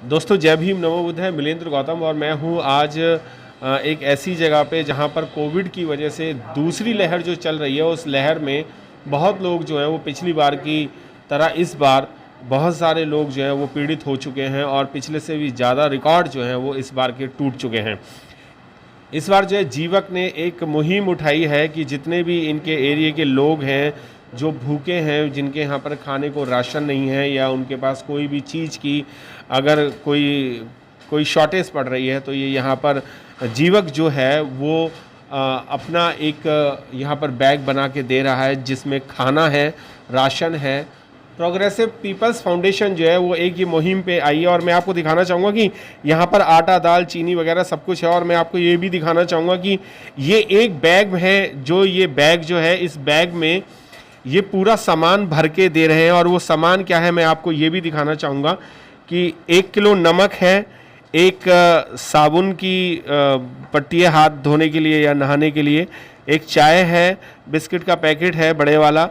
दोस्तों जय भीम नमो बुद्ध है। मिलेंद्र गौतम और मैं हूँ आज एक ऐसी जगह पे जहाँ पर कोविड की वजह से दूसरी लहर जो चल रही है उस लहर में बहुत लोग जो हैं वो पिछली बार की तरह इस बार बहुत सारे लोग जो हैं वो पीड़ित हो चुके हैं और पिछले से भी ज़्यादा रिकॉर्ड जो हैं वो इस बार के टूट चुके हैं। इस बार जो है जीवक ने एक मुहिम उठाई है कि जितने भी इनके एरिया के लोग हैं जो भूखे हैं, जिनके यहाँ पर खाने को राशन नहीं है या उनके पास कोई भी चीज़ की अगर कोई कोई शॉर्टेज पड़ रही है, तो ये यहाँ पर जीवक जो है वो अपना एक यहाँ पर बैग बना के दे रहा है जिसमें खाना है, राशन है। प्रोग्रेसिव पीपल्स फाउंडेशन जो है वो एक ये मुहिम पे आई है और मैं आपको दिखाना चाहूँगा कि यहाँ पर आटा, दाल, चीनी वगैरह सब कुछ है। और मैं आपको ये भी दिखाना चाहूँगा कि ये एक बैग है, जो ये बैग जो है इस बैग में ये पूरा सामान भर के दे रहे हैं। और वो सामान क्या है मैं आपको ये भी दिखाना चाहूँगा कि 1 किलो नमक है, एक साबुन की पट्टी है हाथ धोने के लिए या नहाने के लिए, एक चाय है, बिस्किट का पैकेट है बड़े वाला,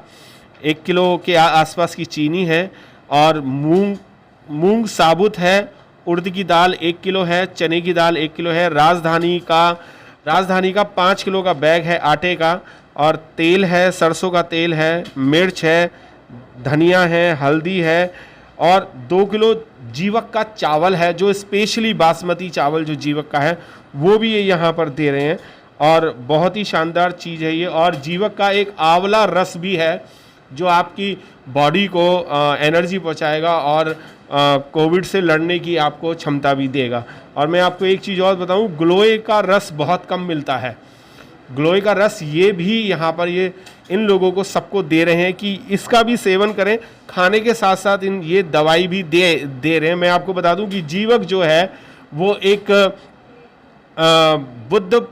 1 किलो के आसपास की चीनी है और मूंग साबुत है, उड़द की दाल 1 किलो है, चने की दाल 1 किलो है, राजधानी का 5 किलो का बैग है आटे का, और तेल है, सरसों का तेल है, मिर्च है, धनिया है, हल्दी है और 2 किलो जीवक का चावल है, जो स्पेशली बासमती चावल जो जीवक का है वो भी ये यहाँ पर दे रहे हैं। और बहुत ही शानदार चीज़ है ये। और जीवक का एक आंवला रस भी है जो आपकी बॉडी को एनर्जी पहुँचाएगा और कोविड से लड़ने की आपको क्षमता भी देगा। और मैं आपको एक चीज़ और बताऊँ, ग्लोए का रस बहुत कम मिलता है। ग्लोए का रस ये भी यहाँ पर ये इन लोगों को सबको दे रहे हैं कि इसका भी सेवन करें, खाने के साथ साथ इन ये दवाई भी दे रहे हैं। मैं आपको बता दूं कि जीवक जो है वो एक बुद्ध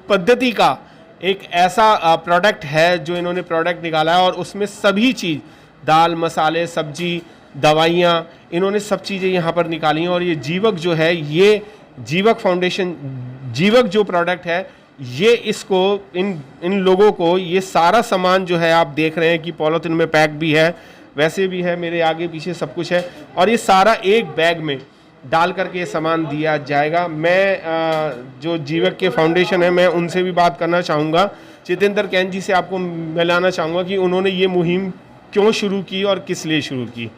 पद्धति का एक ऐसा प्रोडक्ट है जो इन्होंने प्रोडक्ट निकाला है और उसमें सभी चीज़, दाल, मसाले, सब्जी, दवाइयाँ, इन्होंने सब चीज़ें यहाँ पर निकाली हैं। और ये जीवक जो है, ये जीवक फाउंडेशन, जीवक जो प्रोडक्ट है ये इसको इन लोगों को ये सारा सामान जो है आप देख रहे हैं कि पॉलीथिन में पैक भी है, वैसे भी है, मेरे आगे पीछे सब कुछ है और ये सारा एक बैग में डाल करके ये सामान दिया जाएगा। मैं जो जीवक के फाउंडेशन है मैं उनसे भी बात करना चाहूँगा, जितेंद्र कैन जी से आपको मिलाना चाहूँगा कि उन्होंने ये मुहिम क्यों शुरू की और किस लिए शुरू की।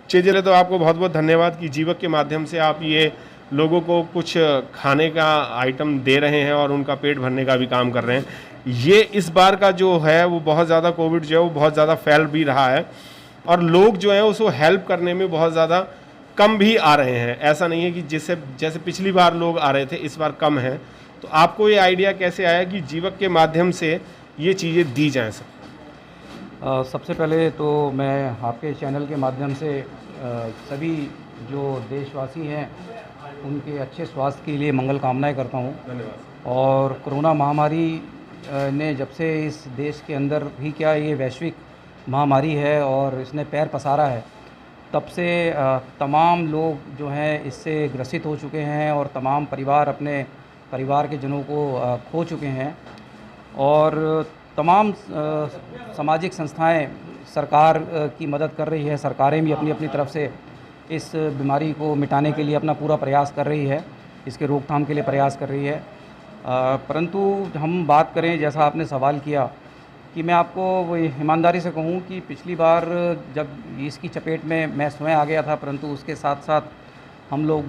चलिए, तो आपको बहुत बहुत धन्यवाद कि जीवक के माध्यम से आप ये लोगों को कुछ खाने का आइटम दे रहे हैं और उनका पेट भरने का भी काम कर रहे हैं। ये इस बार का जो है वो बहुत ज़्यादा कोविड जो है वो बहुत ज़्यादा फैल भी रहा है और लोग जो हैं उसको हेल्प करने में बहुत ज़्यादा कम भी आ रहे हैं। ऐसा नहीं है कि जैसे पिछली बार लोग आ रहे थे इस बार कम है। तो आपको ये आइडिया कैसे आया कि जीवक के माध्यम से ये चीज़ें दी जाएँ सर? सबसे पहले तो मैं आपके चैनल के माध्यम से सभी जो देशवासी हैं उनके अच्छे स्वास्थ्य के लिए मंगल कामनाएं करता हूं। धन्यवाद। और कोरोना महामारी ने जब से इस देश के अंदर भी क्या ये वैश्विक महामारी है और इसने पैर पसारा है, तब से तमाम लोग जो हैं इससे ग्रसित हो चुके हैं और तमाम परिवार अपने परिवार के जनों को खो चुके हैं। और तमाम सामाजिक संस्थाएं सरकार की मदद कर रही है, सरकारें भी अपनी अपनी तरफ से इस बीमारी को मिटाने के लिए अपना पूरा प्रयास कर रही है, इसके रोकथाम के लिए प्रयास कर रही है। परंतु हम बात करें, जैसा आपने सवाल किया, कि मैं आपको वो ईमानदारी से कहूँ कि पिछली बार जब इसकी चपेट में मैं स्वयं आ गया था, परंतु उसके साथ साथ हम लोग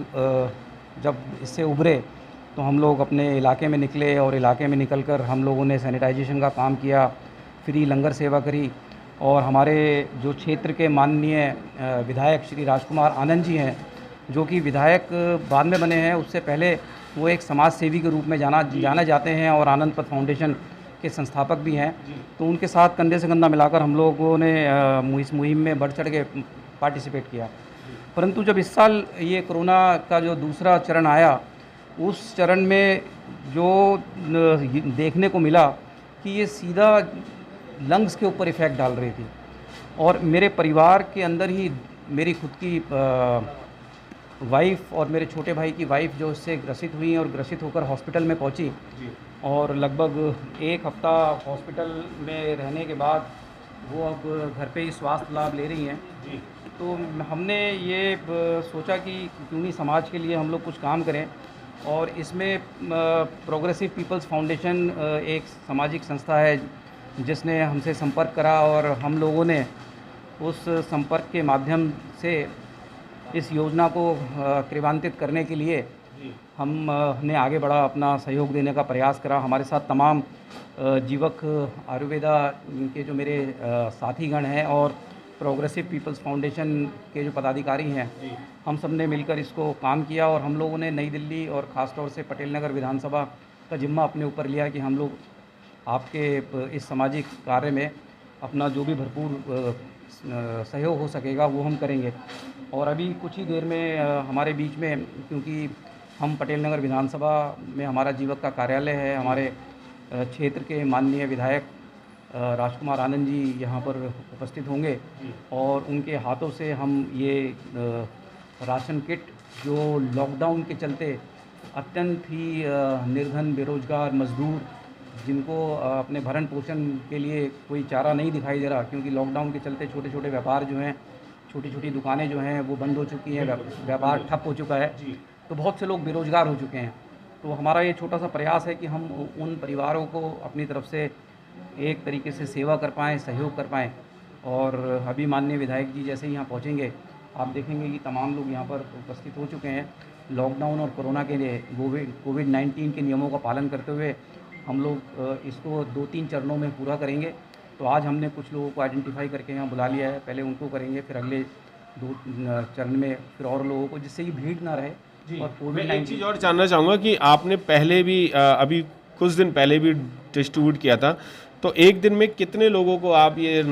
जब इससे उभरे तो हम लोग अपने इलाके में निकले और इलाके में निकलकर हम लोगों ने सैनिटाइजेशन का काम किया, फ्री लंगर सेवा करी। और हमारे जो क्षेत्र के माननीय विधायक श्री राजकुमार आनंद जी हैं, जो कि विधायक बाद में बने हैं, उससे पहले वो एक समाज सेवी के रूप में जाना जाते हैं और आनंद पथ फाउंडेशन के संस्थापक भी हैं। तो उनके साथ कंधे से कंधा मिलाकर हम लोगों ने इस मुहिम में बढ़ चढ़ के पार्टिसिपेट किया। परंतु जब इस साल ये कोरोना का जो दूसरा चरण आया, उस चरण में जो देखने को मिला कि ये सीधा लंग्स के ऊपर इफ़ेक्ट डाल रही थी। और मेरे परिवार के अंदर ही मेरी खुद की वाइफ और मेरे छोटे भाई की वाइफ जो इससे ग्रसित हुई और ग्रसित होकर हॉस्पिटल में पहुंची और लगभग 1 हफ्ता हॉस्पिटल में रहने के बाद वो अब घर पे ही स्वास्थ्य लाभ ले रही हैं। जी तो हमने ये सोचा कि क्यों नहीं समाज के लिए हम लोग कुछ काम करें, और इसमें प्रोग्रेसिव पीपल्स फाउंडेशन एक सामाजिक संस्था है जिसने हमसे संपर्क करा, और हम लोगों ने उस संपर्क के माध्यम से इस योजना को क्रियान्वित करने के लिए जी हमने आगे बढ़ा, अपना सहयोग देने का प्रयास करा। हमारे साथ तमाम जीवक आयुर्वेदा के जो मेरे साथीगण हैं और प्रोग्रेसिव पीपल्स फाउंडेशन के जो पदाधिकारी हैं, जी हम सब ने मिलकर इसको काम किया, और हम लोगों ने नई दिल्ली और ख़ास तौर से पटेल नगर विधानसभा का जिम्मा अपने ऊपर लिया कि हम लोग आपके इस सामाजिक कार्य में अपना जो भी भरपूर सहयोग हो सकेगा वो हम करेंगे। और अभी कुछ ही देर में हमारे बीच में, क्योंकि हम पटेल नगर विधानसभा में हमारा जीवक का कार्यालय है, हमारे क्षेत्र के माननीय विधायक राजकुमार आनंद जी यहाँ पर उपस्थित होंगे, और उनके हाथों से हम ये राशन किट जो लॉकडाउन के चलते अत्यंत ही निर्धन बेरोजगार मजदूर जिनको अपने भरण पोषण के लिए कोई चारा नहीं दिखाई दे रहा, क्योंकि लॉकडाउन के चलते छोटे छोटे व्यापार जो हैं, छोटी छोटी दुकानें जो हैं वो बंद हो चुकी हैं, व्यापार ठप हो चुका है, तो बहुत से लोग बेरोजगार हो चुके हैं। तो हमारा ये छोटा सा प्रयास है कि हम उन परिवारों को अपनी तरफ से एक तरीके से सेवा कर पाएँ, सहयोग कर पाएँ। और अभी माननीय विधायक जी जैसे ही यहाँ पहुँचेंगे, आप देखेंगे कि तमाम लोग यहाँ पर उपस्थित हो चुके हैं। लॉकडाउन और कोरोना के लिए कोविड-19 के नियमों का पालन करते हुए हम लोग इसको 2-3 चरणों में पूरा करेंगे। तो आज हमने कुछ लोगों को आइडेंटिफाई करके यहाँ बुला लिया है, पहले उनको करेंगे, फिर अगले 2 चरण में फिर और लोगों को, जिससे कि भीड़ ना रहे। जी और मैं एक कोविड-19 चीज़ और जानना चाहूँगा कि आपने पहले भी अभी कुछ दिन पहले भी डिस्ट्रीब्यूट किया था, तो एक दिन में कितने लोगों को आप ये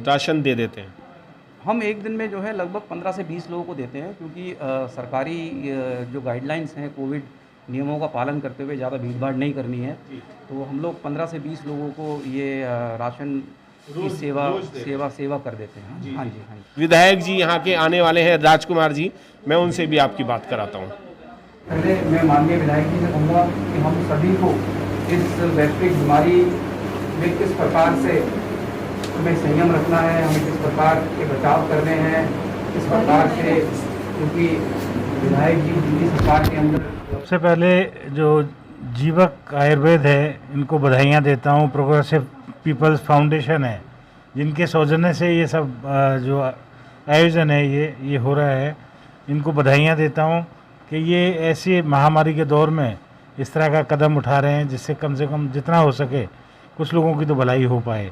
राशन दे देते हैं? हम एक दिन में जो है लगभग 15 से 20 लोगों को देते हैं, क्योंकि सरकारी जो गाइडलाइंस हैं कोविड नियमों का पालन करते हुए ज़्यादा भीड़-भाड़ नहीं करनी है। तो हम लोग 15 से 20 लोगों को ये राशन की सेवा कर देते हैं। हाँ जी, हाँ जी। विधायक जी यहाँ के आने वाले हैं, राजकुमार जी, मैं उनसे भी आपकी बात कराता हूँ। पहले मैं माननीय विधायक जी से कहूँगा कि हम सभी को इस वैश्विक बीमारी में किस प्रकार से हमें संयम रखना है, हमें किस प्रकार के बचाव करने हैं, किस प्रकार से, क्योंकि विधायक जी दिल्ली सरकार के अंदर। सबसे पहले जो जीवक आयुर्वेद है, इनको बधाइयाँ देता हूँ। प्रोग्रेसिव पीपल्स फाउंडेशन है जिनके सौजन्य से ये सब जो आयोजन है ये हो रहा है, इनको बधाइयाँ देता हूँ कि ये ऐसी महामारी के दौर में इस तरह का कदम उठा रहे हैं जिससे कम से कम जितना हो सके कुछ लोगों की तो भलाई हो पाए।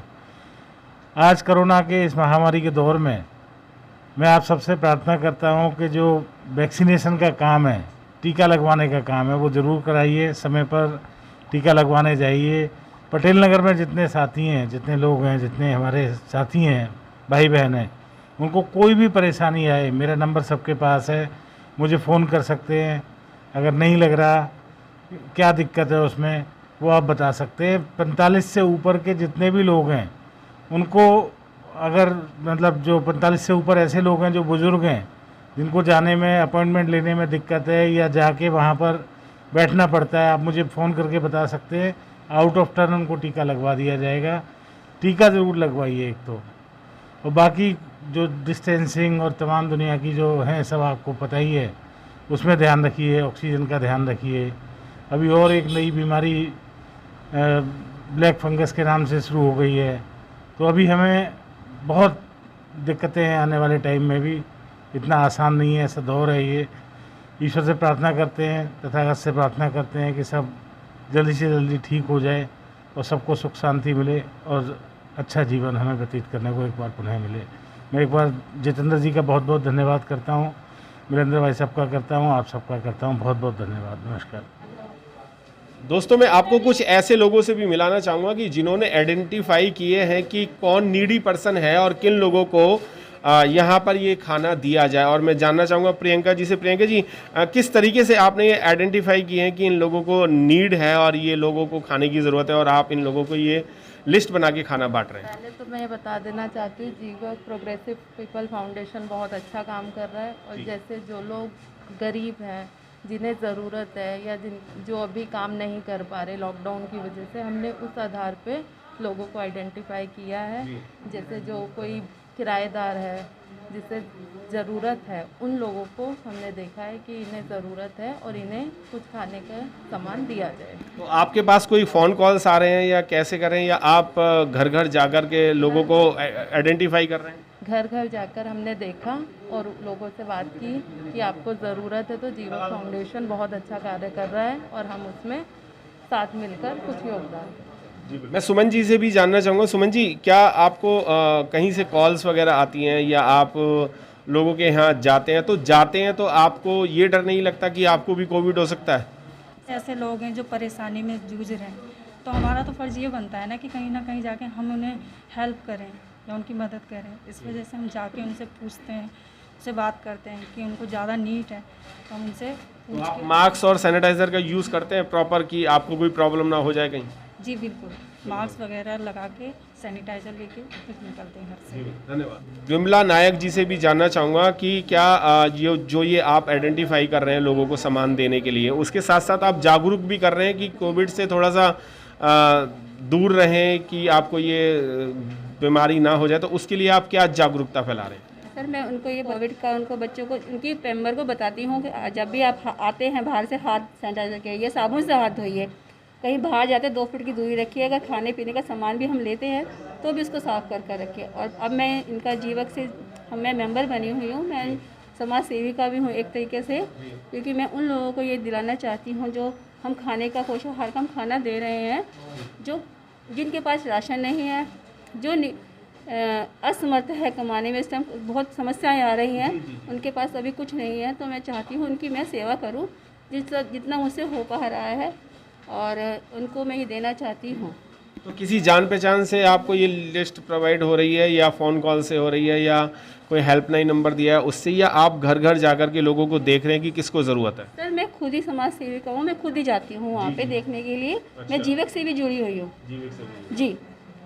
आज कोरोना के इस महामारी के दौर में मैं आप सबसे प्रार्थना करता हूं कि जो वैक्सीनेशन का काम है, टीका लगवाने का काम है, वो ज़रूर कराइए, समय पर टीका लगवाने जाइए। पटेल नगर में जितने साथी हैं, जितने लोग हैं, जितने हमारे साथी हैं, भाई बहन हैं, उनको कोई भी परेशानी आए, मेरा नंबर सबके पास है, मुझे फ़ोन कर सकते हैं। अगर नहीं लग रहा, क्या दिक्कत है उसमें, वो आप बता सकते हैं। 45 से ऊपर के जितने भी लोग हैं उनको, अगर मतलब जो 45 से ऊपर ऐसे लोग हैं जो बुज़ुर्ग हैं, जिनको जाने में, अपॉइंटमेंट लेने में दिक्कत है या जाके वहाँ पर बैठना पड़ता है, आप मुझे फ़ोन करके बता सकते हैं। आउट ऑफ टर्न उनको टीका लगवा दिया जाएगा। टीका ज़रूर लगवाइए एक तो, और बाकी जो डिस्टेंसिंग और तमाम दुनिया की जो हैं सब आपको पता ही है, उसमें ध्यान रखिए, ऑक्सीजन का ध्यान रखिए। अभी और एक नई बीमारी ब्लैक फंगस के नाम से शुरू हो गई है, तो अभी हमें बहुत दिक्कतें हैं आने वाले टाइम में भी। इतना आसान नहीं है, ऐसा दौर है ये। ईश्वर से प्रार्थना करते हैं, तथागत से प्रार्थना करते हैं कि सब जल्दी से जल्दी ठीक हो जाए और सबको सुख शांति मिले और अच्छा जीवन हमें व्यतीत करने को एक बार पुनः मिले। मैं एक बार जितेंद्र जी का बहुत बहुत धन्यवाद करता हूँ, वीरेंद्र भाई सबका करता हूँ, आप सबका करता हूँ। बहुत बहुत धन्यवाद। नमस्कार। दोस्तों, मैं आपको कुछ ऐसे लोगों से भी मिलाना चाहूँगा कि जिन्होंने आइडेंटिफाई किए हैं कि कौन नीडी पर्सन है और किन लोगों को यहाँ पर ये खाना दिया जाए। और मैं जानना चाहूँगा प्रियंका जी से। प्रियंका जी, किस तरीके से आपने ये आइडेंटिफाई किए हैं कि इन लोगों को नीड है और ये लोगों को खाने की ज़रूरत है और आप इन लोगों को ये लिस्ट बना के खाना बांट रहे हैं? पहले तो मैं ये बता देना चाहती हूँ, जीवक प्रोग्रेसिव पीपल फाउंडेशन बहुत अच्छा काम कर रहा है। और जैसे जो लोग गरीब हैं, जिन्हें ज़रूरत है, या जो अभी काम नहीं कर पा रहे लॉकडाउन की वजह से, हमने उस आधार पे लोगों को आइडेंटिफाई किया है। जैसे जो कोई किराएदार है जिसे ज़रूरत है, उन लोगों को हमने देखा है कि इन्हें ज़रूरत है और इन्हें कुछ खाने का सामान दिया जाए। तो आपके पास कोई फ़ोन कॉल्स आ रहे हैं या कैसे कर रहे हैं, या आप घर घर जाकर के लोगों को आइडेंटिफाई कर रहे हैं? घर घर जाकर हमने देखा और लोगों से बात की कि आपको ज़रूरत है, तो जीवक फाउंडेशन बहुत अच्छा कार्य कर रहा है और हम उसमें साथ मिलकर कुछ योगदान दें। मैं सुमन जी से भी जानना चाहूँगा। सुमन जी, क्या आपको कहीं से कॉल्स वगैरह आती हैं या आप लोगों के यहाँ जाते हैं तो आपको ये डर नहीं लगता कि आपको भी कोविड हो सकता है? ऐसे लोग हैं जो परेशानी में जूझ रहे हैं, तो हमारा तो फ़र्ज़ ये बनता है ना कि कहीं ना कहीं जाके हम उन्हें हेल्प करें या उनकी मदद करें। इस वजह से हम जाके उनसे पूछते हैं, उनसे बात करते हैं कि उनको ज़्यादा नीड है, तो हम उनसे तो आप मास्क और सैनिटाइज़र का यूज़ करते हैं प्रॉपर, कि आपको कोई प्रॉब्लम ना हो जाए कहीं? जी बिल्कुल, मास्क वगैरह लगा के सैनिटाइज़र लेके फिर निकलते हैं घर से। धन्यवाद। विमला नायक जी से भी जानना चाहूँगा कि क्या ये आप आइडेंटिफाई कर रहे हैं लोगों को सामान देने के लिए, उसके साथ साथ आप जागरूक भी कर रहे हैं कि कोविड से थोड़ा सा दूर रहें, कि आपको ये बीमारी ना हो जाए, तो उसके लिए आप क्या जागरूकता फैला रहे हैं? सर, मैं उनको ये कोविड का उनको बच्चों को उनकी मेंबर को बताती हूँ कि जब भी आप आते हैं बाहर से हाथ सैनिटाइजर के ये साबुन से हाथ धोइए। कहीं बाहर जाते 2 फुट की दूरी रखिए। अगर खाने पीने का सामान भी हम लेते हैं तो भी उसको साफ़ कर रखिए। और अब मैं इनका जीवक से मैं मेंबर बनी हुई हूँ, मैं समाज सेविका भी हूँ एक तरीके से, क्योंकि मैं उन लोगों को ये दिलाना चाहती हूँ जो हम खाने का पोषाहार का हम खाना दे रहे हैं, जो जिनके पास राशन नहीं है, जो असमर्थ है कमाने में, इस टाइम बहुत समस्याएं आ रही हैं, उनके पास अभी कुछ नहीं है। तो मैं चाहती हूँ उनकी मैं सेवा करूँ जितना मुझसे हो पा रहा है, और उनको मैं ये देना चाहती हूँ। तो किसी जान पहचान से आपको ये लिस्ट प्रोवाइड हो रही है, या फ़ोन कॉल से हो रही है, या कोई हेल्पलाइन नंबर दिया है उससे, या आप घर घर जाकर के लोगों को देख रहे हैं कि किसको ज़रूरत है? सर, मैं खुद ही समाज सेविका हूँ, मैं खुद ही जाती हूँ वहाँ पे देखने के लिए। मैं जीवक से भी जुड़ी हुई हूँ। जी,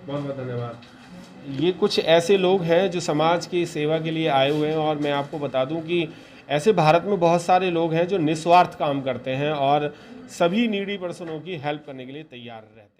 बहुत बहुत धन्यवाद। ये कुछ ऐसे लोग हैं जो समाज की सेवा के लिए आए हुए हैं, और मैं आपको बता दूं कि ऐसे भारत में बहुत सारे लोग हैं जो निस्वार्थ काम करते हैं और सभी नीडी पर्सनों की हेल्प करने के लिए तैयार रहते हैं।